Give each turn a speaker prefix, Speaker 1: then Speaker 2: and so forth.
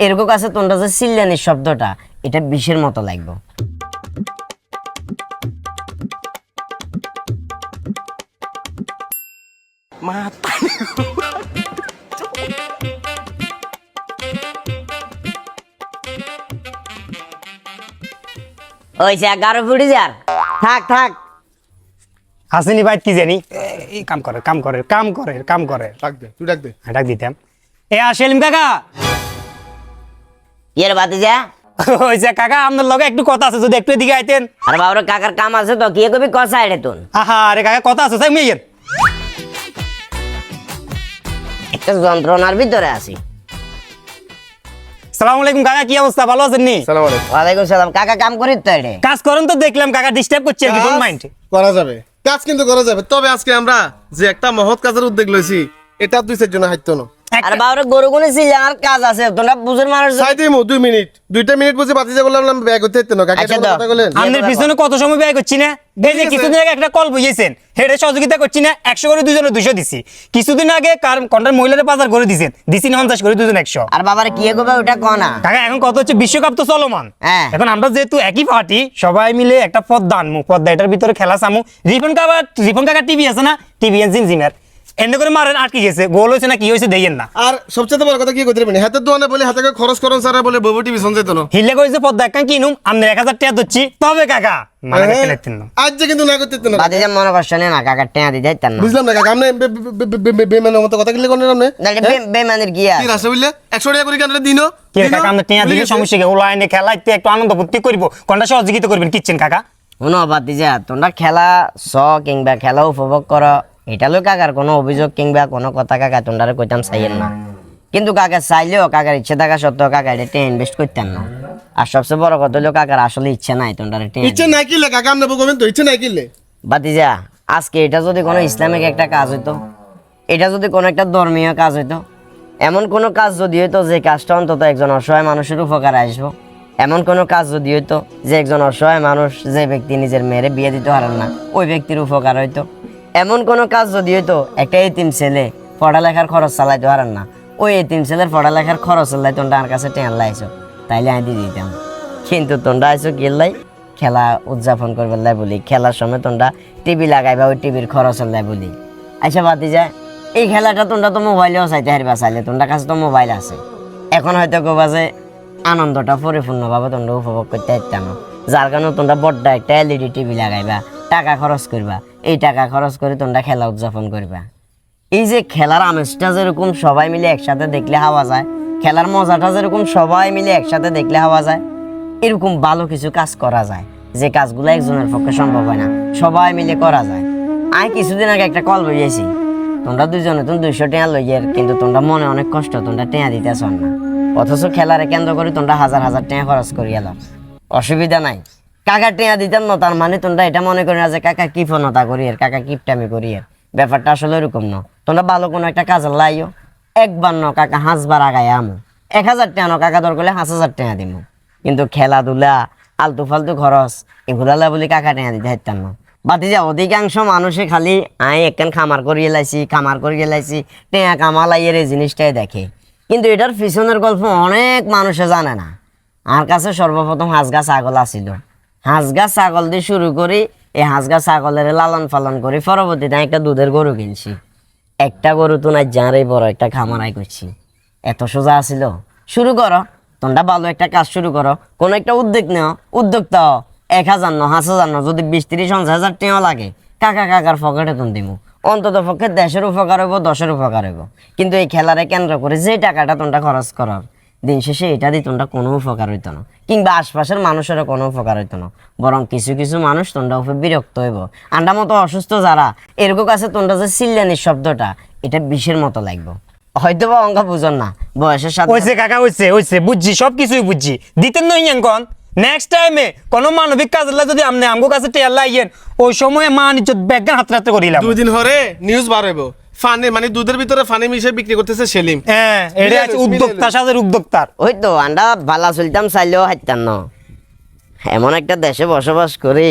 Speaker 1: এরকম কাছে তোমরা যে চিল্লানির শব্দটা এটা বিষের মতো লাগবে। ওই যে 11 ফুটি যার থাক থাক
Speaker 2: হাসিনি ভাই কি জানি এই কাম করে
Speaker 3: ডাক দে, তুই ডাক দে।
Speaker 2: ডাক দিতাম সেলিম কাকা
Speaker 1: এর বাতি যা
Speaker 2: ওইছে কাকা আপনার লগে একটু কথা আছে যদি একটু এদিকে আইতেন।
Speaker 1: আর বাবার কাকার কাম আছে তো কি কবি কষা এড়ে তুন
Speaker 2: আহা আরে কাকা কথা আছে তাই মেয়ের
Speaker 1: একটা যন্ত্রণার ভিতরে আছি।
Speaker 2: সালাম আলাইকুম কাকা, কি অবস্থা, ভালো আছেন নি?
Speaker 3: সালাম আলাইকুম।
Speaker 1: ওয়ালাইকুম সালাম। কাকা কাম করি তো এড়ে
Speaker 2: কাজ করেন তো দেখলাম কাকা, ডিস্টার্ব করছি আর কি, ডোন্ট মাইন্ড।
Speaker 3: করা যাবে, কাজ কিন্তু করা যাবে, তবে আজকে আমরা যে একটা মহৎ কাজের উদ্যোগ লইছি এটা 2-4 জন হাইতো না।
Speaker 1: আর বাবার গরু গুনে সিলার কাজ আছে তোমরা বুঝের মানুষ।
Speaker 3: চাই দিমু 2 মিনিট, 2টা মিনিট বুঝে বাতিজা বললাম ব্যাগ হতে হইতো না। কাকে
Speaker 1: আচ্ছা
Speaker 3: কথা বলেন?
Speaker 2: আপনার পিছনে কত সময় ব্যয় করছি না? এই যে কিছুদিন আগে একটা কল বইয়েছেন, হেডে সহযোগিতা করছি না, 100 করে দুজনে 200 দিছি। কিছুদিন আগে কন্টার মহিলাদের বাজার করে দিছেন, দিছি 50 করে দুজন 100।
Speaker 1: আর বাবার কি করবে ওটা কনা
Speaker 2: কাকা এখন কত হচ্ছে, বিশ্বকাপ তো চলমান,
Speaker 1: হ্যাঁ।
Speaker 2: এখন আমরা যেহেতু একই পার্টি সবাই মিলে একটা পদ্মা আনমু, পদ্মা এটার ভিতরে খেলা চামু। রিপন কাকা টিভি আছে না, টিভি এনজিম জিমের এনে করে মারেন, আটকে গেছে, গোল হয়েছে না কি হয়েছে দেইয়েন না।
Speaker 3: আর সবচেয়ে বড় কথা কি কইতে পারবেন, হাতের দোকানে বলে হাতে করে খরচ করন স্যার বলে ববু টিভি শুনতে তো না।
Speaker 2: হিলে কইছে পদ্মা একখান কিনুম, আমরা 1000 টাকা দিচ্ছি, তবে কাকা মানে ফেলেতেন না।
Speaker 3: আজ যে কিন্তু না করতে হইতো না।
Speaker 1: বাদে যা মনে কষ্ট নেই না কাকা টেয়া দিতে যাইতেন না।
Speaker 3: বুঝলাম না কাকা, আপনি বেমানের মতো কথা কিলে কোন আপনি?
Speaker 1: বেমানের গিয়া
Speaker 3: কি রাসে বললে 100 টাকা করে কেন দিনো?
Speaker 2: কি রে কাকা, আমরা টাকা দিলে সমস্যা কি? ওলা এনে খেলাইতে একটু আনন্দ ফুর্তি করব, কোনটা সহযোগিতা করবেন কিচ্ছেন কাকা?
Speaker 1: শুনো বাতিজা, তোমরা খেলা কিংবা খেলা উপভোগ করো, এটা লো কাকার কোনো অভিযোগ কিংবা কোনো কথা কাকা তোমরা কইতাম চাইয়েন না। কিন্তু কাকা চাইলেও কাকার ইচ্ছে থাকা সত্ত্বেও কাকা এটা ইনভেস্ট করতেন না। আর সবচেয়ে বড় কথা হলো কাকার আসলে ইচ্ছে নাই তোমরা
Speaker 3: ইচ্ছে নাই কিলে কাকা, আপনি বলবেন তো ইচ্ছে নাই কিলে।
Speaker 1: বাতিজা, আজকে এটা যদি কোনো ইসলামিক একটা কাজ হইতো, এটা যদি কোনো একটা ধর্মীয় কাজ হইতো, এমন কোনো কাজ যদি হইতো যে কাজটা অন্তত একজন অসহায় মানুষের উপকারে আসবো, এমন কোনো কাজ যদি হইতো যে একজন অসহায় মানুষ, যে ব্যক্তি নিজের মেয়েরে বিয়ে দিতে পারেন না, ওই ব্যক্তির উপকার হইতো, এমন কোনো কাজ যদি হইতো একটা এতিম ছেলে পড়ালেখার খরচ চালাইতে পারেন না, ওই এতিম ছেলের পড়ালেখার খরচ চালাই তোমরা আমার কাছে টেন লাইছো, তাইলে আমি দিয়ে দিতাম। কিন্তু তোমরা আইসো কিল্লাই খেলা উদযাপন করবার লাই বলি, খেলার সময় তোমরা টিভি লাগাইবা, ওই টিভির খরচ লাই বলি। আচ্ছা বাতি যায়, এই খেলাটা তোমরা তো মোবাইলেও চাইতে হারবা, চাইলে তোমরা কাছে তো মোবাইল আছে, এখন হয়তো কবা যে আনন্দটা পরিপূর্ণভাবে তোমরা উপভোগ করতে পারতাম না, যার কারণে তোমরা বড় একটা এলইডি টিভি লাগাইবা, টাকা খরচ করবা, এই টাকা খরচ করে তোমরা খেলা উদযাপন করবা। এই যে খেলার আমেজটা যেরকম সবাই মিলে একসাথে দেখলে হাওয়া যায়, খেলার মজাটা যেরকম সবাই মিলে একসাথে দেখলে হাওয়া যায়, এরকম ভালো কিছু কাজ করা যায় যে কাজগুলো একজনের পক্ষে সম্ভব হয় না, সবাই মিলে করা যায়। আমি কিছুদিন আগে একটা কল বইয়েছি, তোমরা দুজনে তুমি 200 টাকা লইয়ের, কিন্তু তোমরা মনে অনেক কষ্ট, তোমরা টাকা দিতেছ না, অথচ খেলারে কেন্দ্র করে তোমরা হাজার হাজার টাকা খরচ করি এলাম। অসুবিধা নাই, কাকা টেয়া দিতেন না তার মানে তোমরা এটা মনে করি না যে কাকা কিফনতা করি এর, কাকা কিপটামি করি এর, ব্যাপারটা আসলে এরকম না। তোমরা ভালো কোনো একটা কাজে লাইও, একবার ন কাকা 5বার আগায় আমো, 1000 টাকা ন কাকা দর করলে 5000 টাকা দিব, কিন্তু খেলাধুলা আলতু ফালতু খরচ এগুলা বলি কাকা টেয়া দিতে হাইতাম না। বাতিজা, অধিকাংশ মানুষে খালি একখান খামার করিয়ে লাইছি টেয়া কামালাইয়ের এই জিনিসটাই দেখে, কিন্তু এটার পিছনের গল্প অনেক মানুষে জানে না। আমার কাছে সর্বপ্রথম হাঁসগা ছাগল আসিল, হাঁসগা ছাগল দিয়ে শুরু করি, এই হাঁসগা ছাগলের লালন পালন করি, পরবর্তীতে একটা দুধের গরু কিনছি, একটা গরু তো না যাঁরে বড় একটা খামারাই করছি। এত সোজা আসিল? শুরু করো, তোমরা ভালো একটা কাজ শুরু করো, কোনো একটা উদ্যোগ নেও, উদ্যোক্তা 1000 ন 5000 ন যদি 20-30-50,000 টাকা লাগে কাকার পকেটে তুমি দিব, অন্তত পক্ষে দেশের উপকার হইব, দশের উপকার হইব। কিন্তু এই খেলারে কেন্দ্র করে যে টাকাটা তোমরা খরচ করার, দিন শেষে এটা দিয়ে তোমরা কোনো উপকার হইতো না, কিংবা আশপাশের মানুষেরও কোনো উপকার হইতো না, বরং কিছু কিছু মানুষ তোমরা উপরে বিরক্ত হইব। আন্ডা মতো অসুস্থ যারা, এরকম কাছে তোমরা যে চিল্লানির শব্দটা এটা বিষের মতো লাগবে। হয়তো বা অঙ্ক বুঝন না, বয়সের সাথে
Speaker 2: হইছে কাকা, হইছে বুঝছি, সবকিছুই বুঝছি, দিতেন নই কোন নেক্সট টাইমে কোন মানবিক কাজ যদি আপনি আমগো কাছে টেয়ার লাইয়েন, ওই সময় মান ইজ্জত ব্যাগগান হাতে করিলাম।
Speaker 3: 2 দিন হরে নিউজ বার হইব, ফানি মানে দুধের ভিতরে ফানি মিশিয়ে বিক্রি করতেছে সেলিম।
Speaker 2: হ্যাঁ, এটা আছে উদ্যোক্তা সাথে উদ্যোক্তার।
Speaker 1: ওই তো আন্ডা ভালা চলতাম চাইলেও হাইতাম না, এমন একটা দেশে বসবাস করি